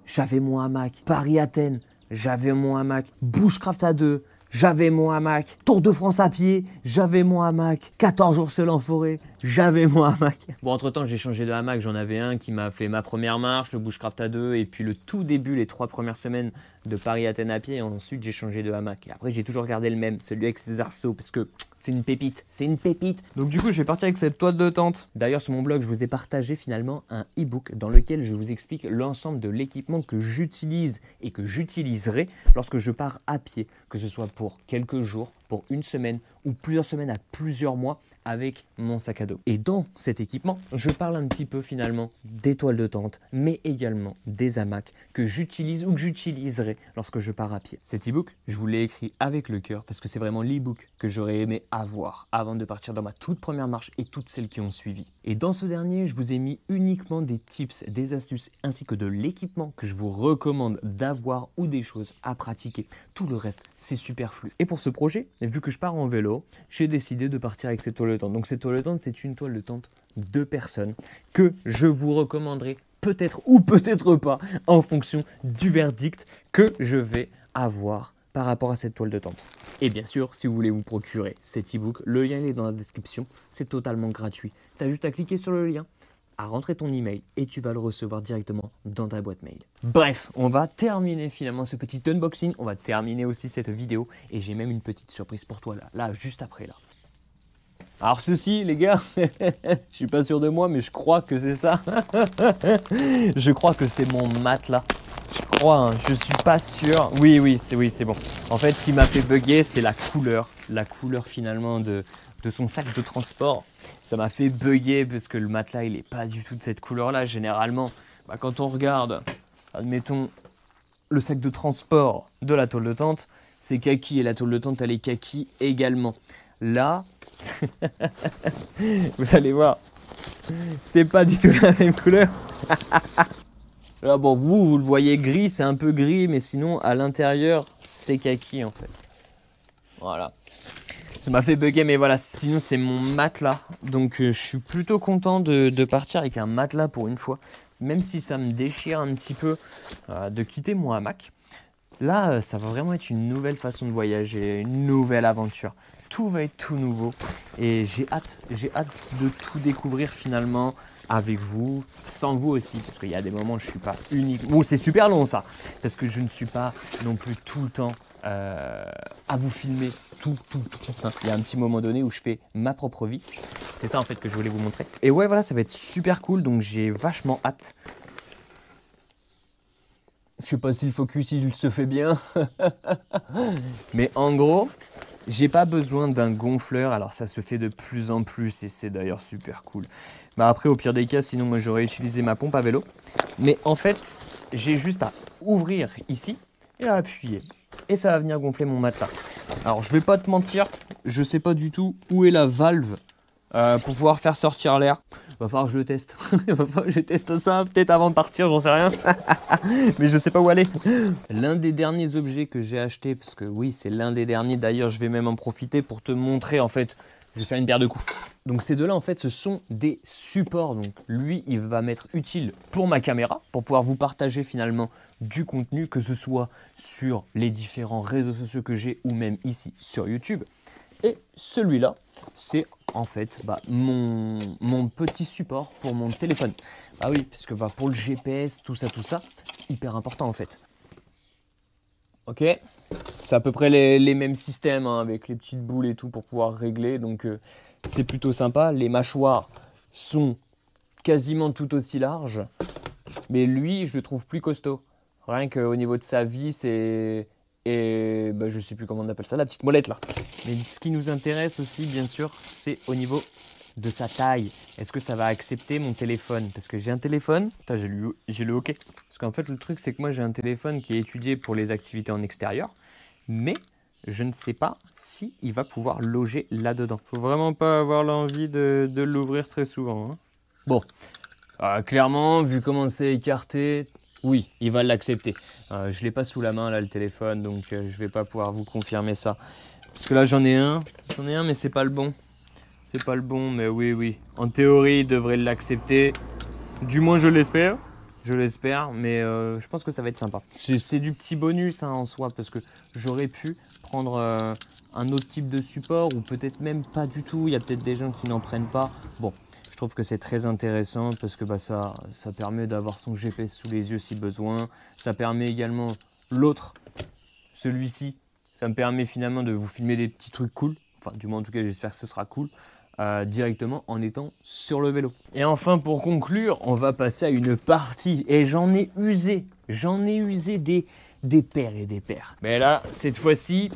j'avais mon hamac. Paris-Athènes, j'avais mon hamac. Bushcraft à 2, j'avais mon hamac. Tour de France à pied, j'avais mon hamac. 14 jours seul en forêt, j'avais mon hamac. Bon, entre-temps, j'ai changé de hamac. J'en avais un qui m'a fait ma première marche, le Bushcraft à 2, et puis le tout début, les 3 premières semaines de Paris-Athènes à pied. Et ensuite, j'ai changé de hamac. Et après, j'ai toujours gardé le même, celui avec ses arceaux, parce que c'est une pépite, c'est une pépite. Donc du coup, je vais partir avec cette toile de tente. D'ailleurs, sur mon blog, je vous ai partagé finalement un e-book dans lequel je vous explique l'ensemble de l'équipement que j'utilise et que j'utiliserai lorsque je pars à pied, que ce soit pour quelques jours, pour une semaine ou plusieurs semaines à plusieurs mois avec mon sac à dos. Et dans cet équipement, je parle un petit peu finalement des toiles de tente, mais également des hamacs que j'utilise ou que j'utiliserai lorsque je pars à pied. Cet e-book, je vous l'ai écrit avec le cœur parce que c'est vraiment l'e-book que j'aurais aimé avoir avant de partir dans ma toute première marche et toutes celles qui ont suivi. Et dans ce dernier, je vous ai mis uniquement des tips, des astuces ainsi que de l'équipement que je vous recommande d'avoir ou des choses à pratiquer. Tout le reste, c'est superflu. Et pour ce projet, vu que je pars en vélo, j'ai décidé de partir avec cette toile de tente. Donc cette toile de tente, c'est une toile de tente 2 personnes que je vous recommanderai peut-être ou peut-être pas en fonction du verdict que je vais avoir par rapport à cette toile de tente. Et bien sûr, si vous voulez vous procurer cet e-book, le lien est dans la description, c'est totalement gratuit. Tu as juste à cliquer sur le lien, à rentrer ton email et tu vas le recevoir directement dans ta boîte mail. Bref, on va terminer finalement ce petit unboxing, on va terminer aussi cette vidéo et j'ai même une petite surprise pour toi là juste après là. Alors ceci les gars, je suis pas sûr de moi mais je crois que c'est ça. Je crois que c'est mon matelas. Je crois, hein, je suis pas sûr. Oui, c'est bon. En fait, ce qui m'a fait bugger, c'est la couleur finalement de son sac de transport. Ça m'a fait bugger parce que le matelas, il est pas du tout de cette couleur-là. Généralement, quand on regarde, admettons, le sac de transport de la toile de tente, c'est kaki et la toile de tente, elle est kaki également. Là, vous allez voir, c'est pas du tout la même couleur. Là, bon, vous le voyez gris, c'est un peu gris, mais sinon, à l'intérieur, c'est kaki, en fait. Voilà. Ça m'a fait bugger, mais voilà, sinon, c'est mon matelas. Donc, je suis plutôt content de partir avec un matelas pour une fois. Même si ça me déchire un petit peu de quitter mon hamac. Là, ça va vraiment être une nouvelle façon de voyager, une nouvelle aventure. Tout va être tout nouveau. Et j'ai hâte de tout découvrir finalement avec vous, sans vous aussi, parce qu'il y a des moments où je ne suis pas unique. Bon, c'est super long ça, parce que je ne suis pas non plus tout le temps à vous filmer tout. Il y a un petit moment donné où je fais ma propre vie. C'est ça en fait que je voulais vous montrer. Et ouais, voilà, ça va être super cool, donc j'ai vachement hâte. Je sais pas si le focus il se fait bien, mais en gros, j'ai pas besoin d'un gonfleur, alors ça se fait de plus en plus et c'est d'ailleurs super cool. Après au pire des cas, sinon moi j'aurais utilisé ma pompe à vélo. Mais en fait, j'ai juste à ouvrir ici et à appuyer. Et ça va venir gonfler mon matelas. Alors je vais pas te mentir, je sais pas du tout où est la valve pour pouvoir faire sortir l'air. Va falloir que je le teste. Va falloir que je teste ça peut-être avant de partir, j'en sais rien. Mais je sais pas où aller. L'un des derniers objets que j'ai acheté, parce que oui, c'est l'un des derniers. D'ailleurs, je vais même en profiter pour te montrer en fait. Je vais faire une paire de coups. Donc ces deux-là, en fait, ce sont des supports. Donc lui, il va m'être utile pour ma caméra, pour pouvoir vous partager finalement du contenu, que ce soit sur les différents réseaux sociaux que j'ai ou même ici sur YouTube. Et celui-là, c'est en fait mon petit support pour mon téléphone. Ah oui, parce que pour le GPS, tout ça, hyper important en fait. Ok, c'est à peu près les mêmes systèmes hein, avec les petites boules et tout pour pouvoir régler. Donc c'est plutôt sympa. Les mâchoires sont quasiment tout aussi larges. Mais lui, je le trouve plus costaud. Rien qu'au niveau de sa vis et je sais plus comment on appelle ça, la petite molette là. Mais ce qui nous intéresse aussi, bien sûr, c'est au niveau de sa taille. Est-ce que ça va accepter mon téléphone? Parce que j'ai un téléphone, j'ai le OK. Parce qu'en fait, le truc, c'est que moi, j'ai un téléphone qui est étudié pour les activités en extérieur. Mais je ne sais pas si il va pouvoir loger là-dedans. Faut vraiment pas avoir l'envie de l'ouvrir très souvent. Hein. Bon, clairement, vu comment c'est écarté, oui, il va l'accepter. Je ne l'ai pas sous la main, là, le téléphone, donc je ne vais pas pouvoir vous confirmer ça. Parce que là, j'en ai un, mais c'est pas le bon. C'est pas le bon, mais oui. En théorie, il devrait l'accepter. Du moins, je l'espère. Mais je pense que ça va être sympa. C'est du petit bonus hein, en soi, parce que j'aurais pu prendre un autre type de support, ou peut-être même pas du tout. Il y a peut-être des gens qui n'en prennent pas. Bon, je trouve que c'est très intéressant, parce que ça permet d'avoir son GPS sous les yeux si besoin. Ça permet également l'autre, celui-ci. Ça me permet finalement de vous filmer des petits trucs cool. Enfin, du moins, en tout cas, j'espère que ce sera cool. Directement en étant sur le vélo. Et enfin, pour conclure, on va passer à une partie. Et j'en ai usé des paires et des paires. Mais là, cette fois-ci,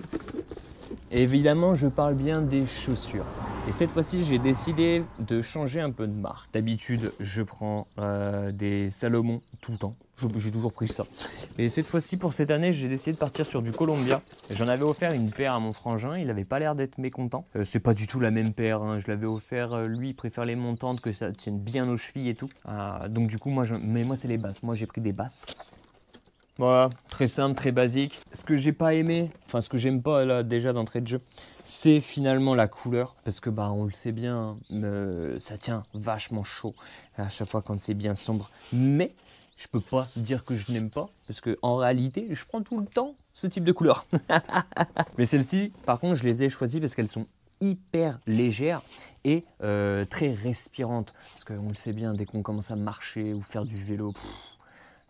évidemment, je parle bien des chaussures. Et cette fois-ci, j'ai décidé de changer un peu de marque. D'habitude, je prends des Salomon tout le temps. J'ai toujours pris ça. Et cette fois-ci, pour cette année, j'ai décidé de partir sur du Columbia. J'en avais offert une paire à mon frangin. Il n'avait pas l'air d'être mécontent. C'est pas du tout la même paire. Hein. Je l'avais offert, lui, il préfère les montantes, que ça tienne bien aux chevilles et tout. Donc du coup, moi, c'est les basses. Moi, j'ai pris des basses. Voilà, très simple, très basique. Ce que j'ai pas aimé, enfin ce que j'aime pas là déjà d'entrée de jeu, c'est finalement la couleur. Parce que on le sait bien, ça tient vachement chaud à chaque fois quand c'est bien sombre. Mais je peux pas dire que je n'aime pas, parce que en réalité, je prends tout le temps ce type de couleur. Mais celles-ci, par contre, je les ai choisies parce qu'elles sont hyper légères et très respirantes. Parce qu'on le sait bien, dès qu'on commence à marcher ou faire du vélo,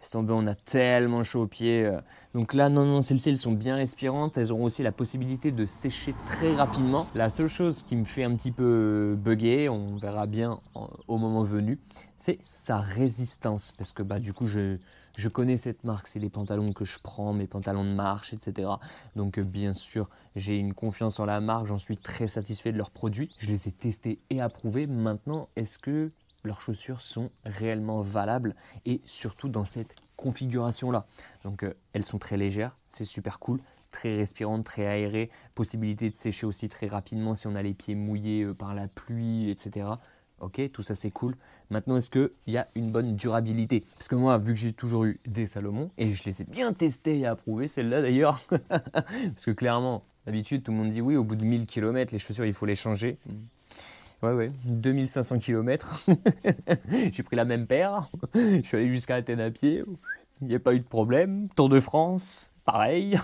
c'est tombé, on a tellement chaud aux pieds. Donc là, non, celles-ci, elles sont bien respirantes. Elles auront aussi la possibilité de sécher très rapidement. La seule chose qui me fait un petit peu bugger, on verra bien au moment venu, c'est sa résistance. Parce que du coup, je connais cette marque. C'est les pantalons que je prends, mes pantalons de marche, etc. Donc bien sûr, j'ai une confiance en la marque. J'en suis très satisfait de leurs produits. Je les ai testés et approuvés. Maintenant, est-ce que leurs chaussures sont réellement valables et surtout dans cette configuration-là. Donc elles sont très légères, c'est super cool, très respirantes, très aérées, possibilité de sécher aussi très rapidement si on a les pieds mouillés par la pluie, etc. Ok, tout ça c'est cool. Maintenant, est-ce qu'il y a une bonne durabilité? Parce que moi, vu que j'ai toujours eu des Salomon, et je les ai bien testés et approuvés, celles-là d'ailleurs, parce que clairement, d'habitude, tout le monde dit oui, au bout de 1000 km, les chaussures, il faut les changer. Ouais, 2500 km. J'ai pris la même paire. Je suis allé jusqu'à Athènes à pied. Il n'y a pas eu de problème. Tour de France, pareil.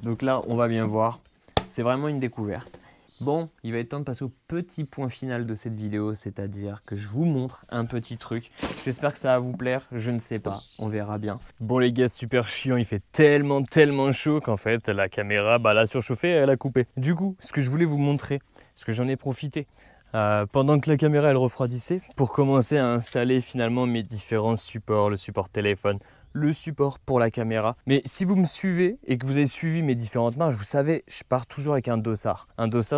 Donc là, on va bien voir. C'est vraiment une découverte. Bon, il va être temps de passer au petit point final de cette vidéo, c'est-à-dire que je vous montre un petit truc. J'espère que ça va vous plaire, je ne sais pas, on verra bien. Bon les gars, super chiant, il fait tellement chaud qu'en fait la caméra, elle a surchauffé et elle a coupé. Du coup, ce que je voulais vous montrer, parce que j'en ai profité pendant que la caméra elle refroidissait, pour commencer à installer finalement mes différents supports, le support téléphone, le support pour la caméra. Mais si vous me suivez et que vous avez suivi mes différentes marches, vous savez, je pars toujours avec un dossard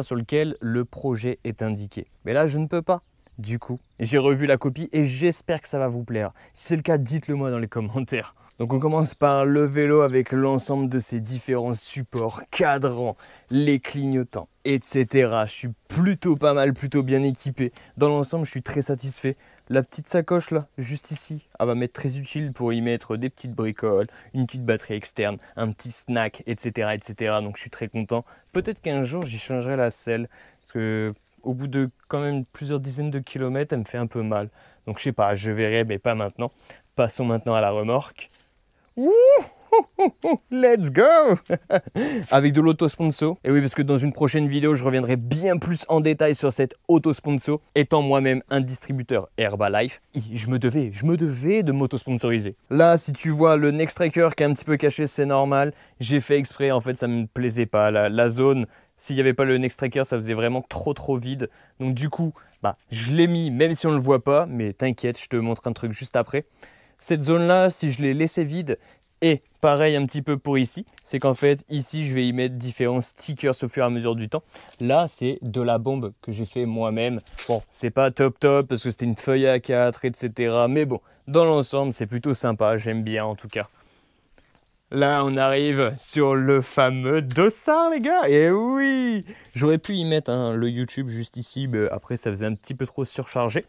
sur lequel le projet est indiqué. Mais là, je ne peux pas. Du coup, j'ai revu la copie et j'espère que ça va vous plaire. Si c'est le cas, dites-le moi dans les commentaires. Donc on commence par le vélo avec l'ensemble de ses différents supports, cadrans, les clignotants. etc. Je suis plutôt pas mal, plutôt bien équipé. Dans l'ensemble, je suis très satisfait. La petite sacoche là, juste ici, elle va m'être très utile pour y mettre des petites bricoles, une petite batterie externe, un petit snack, etc. etc. Donc je suis très content. Peut-être qu'un jour j'y changerai la selle, parce que au bout de quand même plusieurs dizaines de kilomètres, elle me fait un peu mal. Donc je sais pas, je verrai, mais pas maintenant. Passons maintenant à la remorque. Wouh! Let's go! Avec de l'auto-sponsor. Et oui, parce que dans une prochaine vidéo, je reviendrai bien plus en détail sur cette auto-sponsor. Étant moi-même un distributeur Herbalife, je me devais de m'auto-sponsoriser. Là, si tu vois le neck tracker qui est un petit peu caché, c'est normal. J'ai fait exprès, en fait, ça me plaisait pas. La zone, s'il n'y avait pas le neck tracker, ça faisait vraiment trop vide. Donc du coup, je l'ai mis, même si on ne le voit pas. Mais t'inquiète, je te montre un truc juste après. Cette zone-là, si je l'ai laissée vide, et pareil un petit peu pour ici, c'est qu'en fait ici je vais y mettre différents stickers au fur et à mesure du temps. Là c'est de la bombe que j'ai fait moi-même. Bon, c'est pas top parce que c'était une feuille A4 etc. Mais bon, dans l'ensemble c'est plutôt sympa, j'aime bien en tout cas. Là on arrive sur le fameux dossard les gars, et oui, j'aurais pu y mettre le YouTube juste ici, mais après ça faisait un petit peu trop surchargé.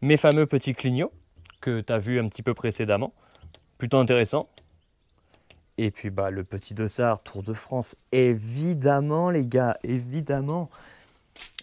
Mes fameux petits clignots que tu as vu un petit peu précédemment, plutôt intéressant. Et puis le petit dossard Tour de France, évidemment les gars, évidemment.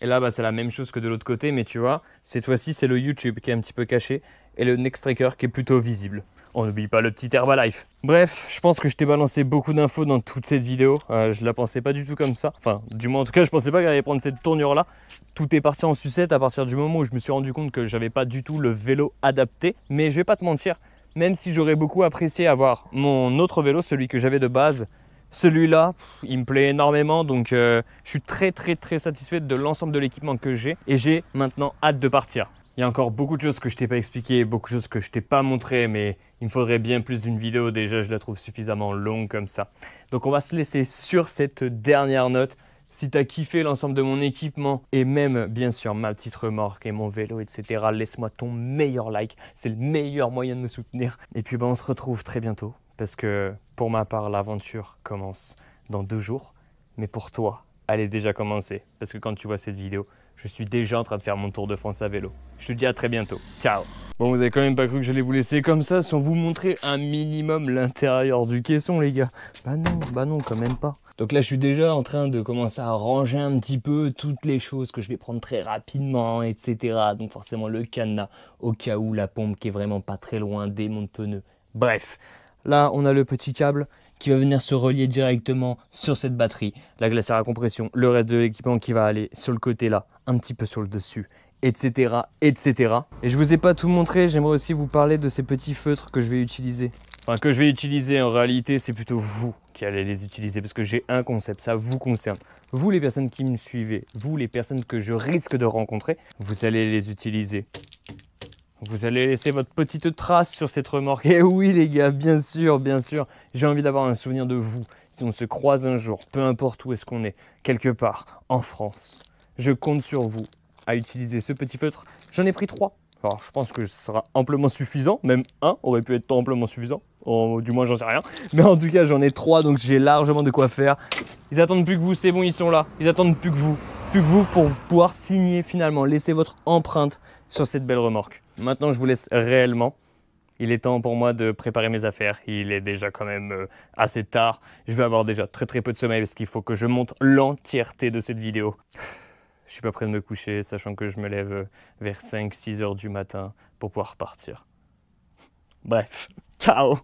Et là c'est la même chose que de l'autre côté, mais tu vois, cette fois-ci c'est le YouTube qui est un petit peu caché et le neck tracker qui est plutôt visible. On n'oublie pas le petit Herbalife. Bref, je pense que je t'ai balancé beaucoup d'infos dans toute cette vidéo. Je la pensais pas du tout comme ça. Enfin, du moins en tout cas, je pensais pas qu'elle allait prendre cette tournure là. Tout est parti en sucette à partir du moment où je me suis rendu compte que j'avais pas du tout le vélo adapté. Mais je vais pas te mentir, même si j'aurais beaucoup apprécié avoir mon autre vélo, celui que j'avais de base, celui-là, il me plaît énormément. Donc je suis très satisfait de l'ensemble de l'équipement que j'ai. Et j'ai maintenant hâte de partir. Il y a encore beaucoup de choses que je t'ai pas expliquées, beaucoup de choses que je t'ai pas montrées, mais il me faudrait bien plus d'une vidéo. Déjà, je la trouve suffisamment longue comme ça. Donc on va se laisser sur cette dernière note. Si tu as kiffé l'ensemble de mon équipement et même bien sûr ma petite remorque et mon vélo, etc., laisse-moi ton meilleur like. C'est le meilleur moyen de me soutenir. Et puis on se retrouve très bientôt parce que pour ma part, l'aventure commence dans 2 jours. Mais pour toi, elle est déjà commencée parce que quand tu vois cette vidéo, je suis déjà en train de faire mon Tour de France à vélo. Je te dis à très bientôt. Ciao! Bon, vous avez quand même pas cru que j'allais vous laisser comme ça sans vous montrer un minimum l'intérieur du caisson, les gars. Bah non, quand même pas. Donc là, je suis déjà en train de commencer à ranger un petit peu toutes les choses que je vais prendre très rapidement, etc. Donc forcément le cadenas, au cas où la pompe qui est vraiment pas très loin des monte pneus. Bref, là, on a le petit câble qui va venir se relier directement sur cette batterie, la glacière à compression, le reste de l'équipement qui va aller sur le côté là, un petit peu sur le dessus, etc. etc. Et je vous ai pas tout montré, j'aimerais aussi vous parler de ces petits feutres que je vais utiliser. Enfin, que je vais utiliser en réalité, c'est plutôt vous qui allez les utiliser parce que j'ai un concept, ça vous concerne. Vous les personnes qui me suivez, vous les personnes que je risque de rencontrer, vous allez les utiliser. Vous allez laisser votre petite trace sur cette remorque. Et oui les gars, bien sûr, j'ai envie d'avoir un souvenir de vous. Si on se croise un jour, peu importe où est-ce qu'on est, quelque part en France, je compte sur vous à utiliser ce petit feutre. J'en ai pris 3. Alors je pense que ce sera amplement suffisant. Même 1 aurait pu être amplement suffisant. Du moins j'en sais rien. Mais en tout cas j'en ai 3, donc j'ai largement de quoi faire. Ils attendent plus que vous, c'est bon, ils sont là. Ils attendent plus que vous pour pouvoir signer finalement, laisser votre empreinte sur cette belle remorque. Maintenant je vous laisse réellement. Il est temps pour moi de préparer mes affaires. Il est déjà quand même assez tard. Je vais avoir déjà très peu de sommeil parce qu'il faut que je monte l'entièreté de cette vidéo. Je suis pas prêt de me coucher, sachant que je me lève vers 5-6 heures du matin pour pouvoir partir. Bref, ciao!